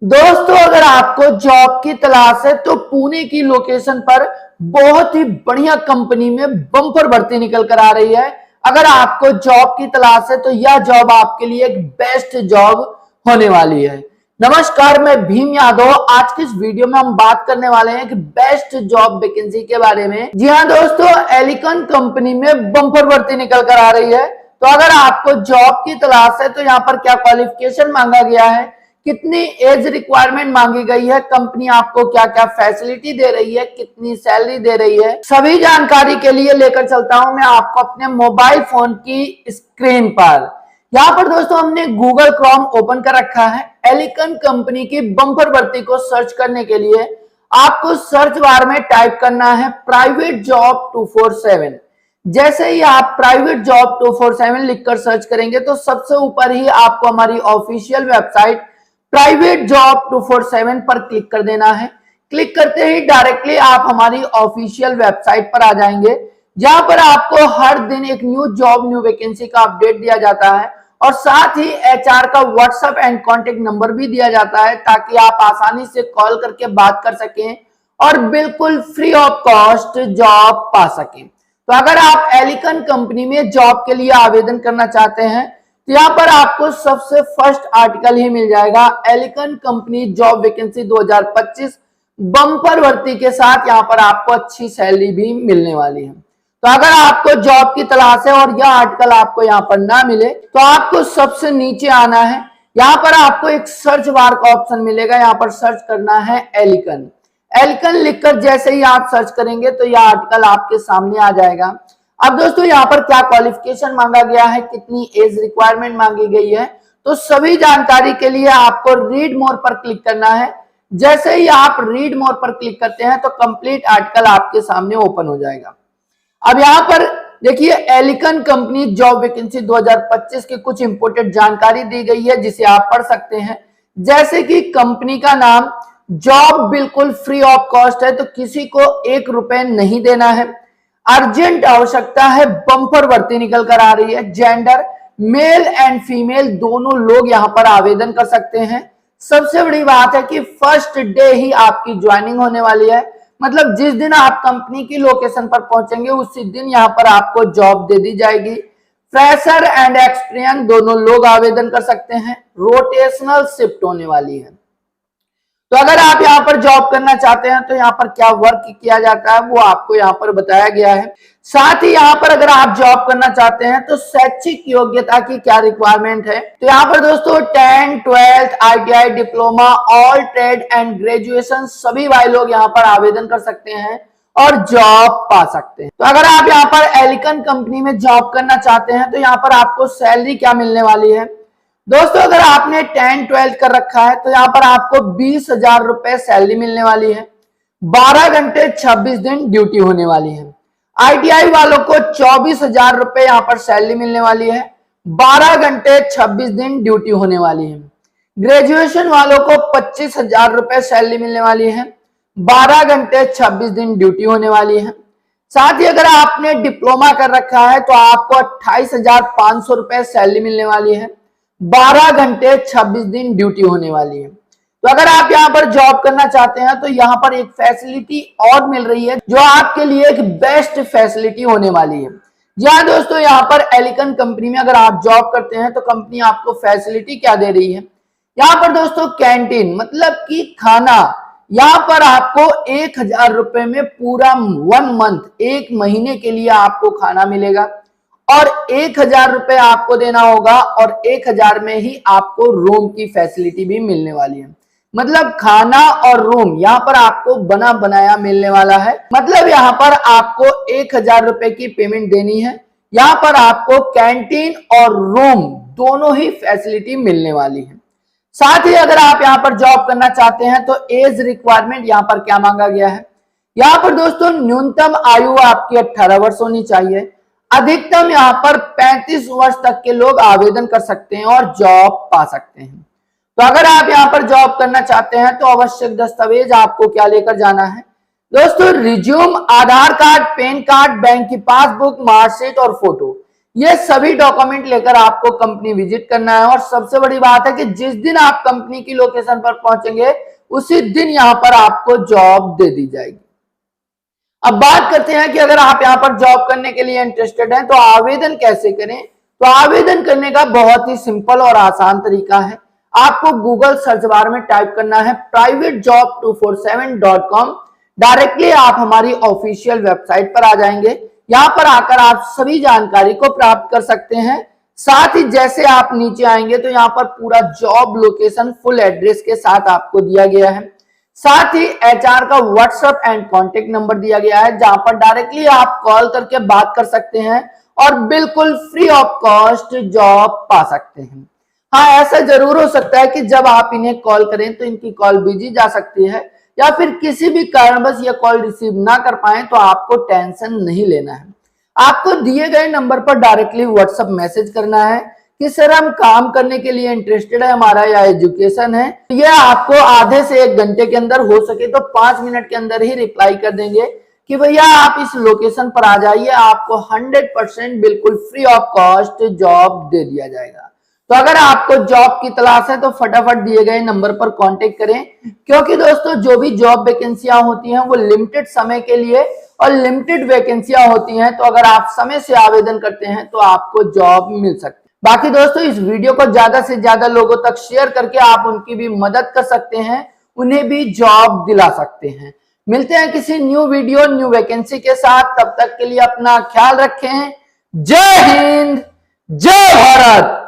दोस्तों, अगर आपको जॉब की तलाश है तो पुणे की लोकेशन पर बहुत ही बढ़िया कंपनी में बम्पर भर्ती निकल कर आ रही है। अगर आपको जॉब की तलाश है तो यह जॉब आपके लिए एक बेस्ट जॉब होने वाली है। नमस्कार, मैं भीम यादव। आज की इस वीडियो में हम बात करने वाले हैं कि बेस्ट जॉब वैकेंसी के बारे में। जी हाँ दोस्तों, एलिकन कंपनी में बम्पर भर्ती निकल कर आ रही है। तो अगर आपको जॉब की तलाश है तो यहाँ पर क्या क्वालिफिकेशन मांगा गया है, कितनी एज रिक्वायरमेंट मांगी गई है, कंपनी आपको क्या क्या फैसिलिटी दे रही है, कितनी सैलरी दे रही है, सभी जानकारी के लिए लेकर चलता हूं मैं आपको अपने मोबाइल फोन की स्क्रीन पर। यहाँ पर दोस्तों हमने गूगल क्रोम ओपन कर रखा है। एलिकन कंपनी की बम्पर भर्ती को सर्च करने के लिए आपको सर्च बार में टाइप करना है प्राइवेट जॉब 247। जैसे ही आप प्राइवेट जॉब 247 लिखकर सर्च करेंगे तो सबसे ऊपर ही आपको हमारी ऑफिशियल वेबसाइट प्राइवेट जॉब 247 पर क्लिक कर देना है। क्लिक करते ही डायरेक्टली आप हमारी ऑफिशियल वेबसाइट पर आ जाएंगे, जहां पर आपको हर दिन एक न्यू जॉब न्यू वैकेंसी का अपडेट दिया जाता है और साथ ही एचआर का व्हाट्सएप एंड कॉन्टेक्ट नंबर भी दिया जाता है, ताकि आप आसानी से कॉल करके बात कर सकें और बिल्कुल फ्री ऑफ कॉस्ट जॉब पा सकें। तो अगर आप एलिकन कंपनी में जॉब के लिए आवेदन करना चाहते हैं तो यहाँ पर आपको सबसे फर्स्ट आर्टिकल ही मिल जाएगा, एलिकन कंपनी जॉब वैकेंसी 2025 बम्पर भर्ती के साथ। यहाँ पर आपको अच्छी सैलरी भी मिलने वाली है। तो अगर आपको जॉब की तलाश है और यह आर्टिकल आपको यहाँ पर ना मिले तो आपको सबसे नीचे आना है। यहाँ पर आपको एक सर्च बार का ऑप्शन मिलेगा, यहाँ पर सर्च करना है एलिकन। एलिकन लिखकर जैसे ही आप सर्च करेंगे तो यह आर्टिकल आपके सामने आ जाएगा। अब दोस्तों यहाँ पर क्या क्वालिफिकेशन मांगा गया है, कितनी एज रिक्वायरमेंट मांगी गई है, तो सभी जानकारी के लिए आपको रीड मोर पर क्लिक करना है। जैसे ही आप रीड मोर पर क्लिक करते हैं तो कंप्लीट आर्टिकल आपके सामने ओपन हो जाएगा। अब यहाँ पर देखिए, एलिकन कंपनी जॉब वैकेंसी 2025 की कुछ इंपोर्टेंट जानकारी दी गई है जिसे आप पढ़ सकते हैं। जैसे कि कंपनी का नाम, जॉब बिल्कुल फ्री ऑफ कॉस्ट है, तो किसी को 1 रुपए नहीं देना है। अर्जेंट आवश्यकता है, बम्पर भर्ती निकल कर आ रही है। जेंडर मेल एंड फीमेल दोनों लोग यहां पर आवेदन कर सकते हैं। सबसे बड़ी बात है कि फर्स्ट डे ही आपकी ज्वाइनिंग होने वाली है, मतलब जिस दिन आप कंपनी की लोकेशन पर पहुंचेंगे उसी दिन यहां पर आपको जॉब दे दी जाएगी। फ्रेशर एंड एक्सपीरियंस दोनों लोग आवेदन कर सकते हैं। रोटेशनल शिफ्ट होने वाली है। तो अगर आप यहाँ पर जॉब करना चाहते हैं तो यहाँ पर क्या वर्क किया जाता है वो आपको यहाँ पर बताया गया है। साथ ही यहाँ पर अगर आप जॉब करना चाहते हैं तो शैक्षिक योग्यता की क्या रिक्वायरमेंट है, तो यहाँ पर दोस्तों 10, 12, ITI, diploma, all trade and graduation सभी भाई लोग यहाँ पर आवेदन कर सकते हैं और जॉब पा सकते हैं। तो अगर आप यहाँ पर एलिकन कंपनी में जॉब करना चाहते हैं तो यहाँ पर आपको सैलरी क्या मिलने वाली है। दोस्तों, अगर आपने 10, 12 कर रखा है तो यहाँ पर आपको 20,000 रुपए सैलरी मिलने वाली है। 12 घंटे 26 दिन ड्यूटी होने वाली है। ITI वालों को 24,000 रुपए यहाँ पर सैलरी मिलने वाली है। 12 घंटे 26 दिन ड्यूटी होने वाली है। ग्रेजुएशन वालों को 25,000 रुपए सैलरी मिलने वाली है। 12 घंटे 26 दिन ड्यूटी होने वाली है। साथ ही अगर आपने डिप्लोमा कर रखा है तो आपको 28,500 रुपए सैलरी मिलने वाली है। 12 घंटे 26 दिन ड्यूटी होने वाली है। तो अगर आप यहाँ पर जॉब करना चाहते हैं तो यहाँ पर एक फैसिलिटी और मिल रही है जो आपके लिए एक बेस्ट फैसिलिटी होने वाली है। जी हाँ दोस्तों, यहाँ पर एलिकन कंपनी में अगर आप जॉब करते हैं तो कंपनी आपको फैसिलिटी क्या दे रही है। यहाँ पर दोस्तों कैंटीन मतलब कि खाना, यहाँ पर आपको 1,000 रुपए में पूरा 1 मंथ, 1 महीने के लिए आपको खाना मिलेगा और 1,000 रुपए आपको देना होगा और 1,000 में ही आपको रूम की फैसिलिटी भी मिलने वाली है। मतलब खाना और रूम यहाँ पर आपको बना बनाया मिलने वाला है। मतलब यहाँ पर आपको 1,000 रुपए की पेमेंट देनी है। यहाँ पर आपको कैंटीन और रूम दोनों ही फैसिलिटी मिलने वाली है। साथ ही अगर आप यहाँ पर जॉब करना चाहते हैं तो एज रिक्वायरमेंट यहाँ पर क्या मांगा गया है। यहाँ पर दोस्तों न्यूनतम आयु आपकी 18 वर्ष होनी चाहिए। अधिकतम यहाँ पर 35 वर्ष तक के लोग आवेदन कर सकते हैं और जॉब पा सकते हैं। तो अगर आप यहाँ पर जॉब करना चाहते हैं तो आवश्यक दस्तावेज आपको क्या लेकर जाना है। दोस्तों रिज्यूम, आधार कार्ड, पैन कार्ड, बैंक की पासबुक, मार्कशीट और फोटो, ये सभी डॉक्यूमेंट लेकर आपको कंपनी विजिट करना है। और सबसे बड़ी बात है कि जिस दिन आप कंपनी की लोकेशन पर पहुंचेंगे उसी दिन यहां पर आपको जॉब दे दी जाएगी। अब बात करते हैं कि अगर आप यहां पर जॉब करने के लिए इंटरेस्टेड हैं तो आवेदन कैसे करें। तो आवेदन करने का बहुत ही सिंपल और आसान तरीका है। आपको गूगल सर्च बार में टाइप करना है privatejob247.com। डायरेक्टली आप हमारी ऑफिशियल वेबसाइट पर आ जाएंगे। यहां पर आकर आप सभी जानकारी को प्राप्त कर सकते हैं। साथ ही जैसे आप नीचे आएंगे तो यहां पर पूरा जॉब लोकेशन फुल एड्रेस के साथ आपको दिया गया है। साथ ही एचआर का व्हाट्सएप एंड कॉन्टेक्ट नंबर दिया गया है, जहां पर डायरेक्टली आप कॉल करके बात कर सकते हैं और बिल्कुल फ्री ऑफ कॉस्ट जॉब पा सकते हैं। हाँ, ऐसा जरूर हो सकता है कि जब आप इन्हें कॉल करें तो इनकी कॉल बिजी जा सकती है या फिर किसी भी कारणवश ये कॉल रिसीव ना कर पाए, तो आपको टेंशन नहीं लेना है। आपको दिए गए नंबर पर डायरेक्टली व्हाट्सएप मैसेज करना है कि सर हम काम करने के लिए इंटरेस्टेड है, हमारा या एजुकेशन है। यह आपको आधे से 1 घंटे के अंदर, हो सके तो 5 मिनट के अंदर ही रिप्लाई कर देंगे कि भैया आप इस लोकेशन पर आ जाइए, आपको 100% बिल्कुल फ्री ऑफ कॉस्ट जॉब दे दिया जाएगा। तो अगर आपको जॉब की तलाश है तो फटाफट दिए गए नंबर पर कांटेक्ट करें, क्योंकि दोस्तों जो भी जॉब वैकेंसियां होती हैं वो लिमिटेड समय के लिए और लिमिटेड वैकेंसियां होती हैं। तो अगर आप समय से आवेदन करते हैं तो आपको जॉब मिल सकती है। बाकी दोस्तों इस वीडियो को ज्यादा से ज्यादा लोगों तक शेयर करके आप उनकी भी मदद कर सकते हैं, उन्हें भी जॉब दिला सकते हैं। मिलते हैं किसी न्यू वीडियो न्यू वैकेंसी के साथ, तब तक के लिए अपना ख्याल रखें। जय हिंद, जय भारत।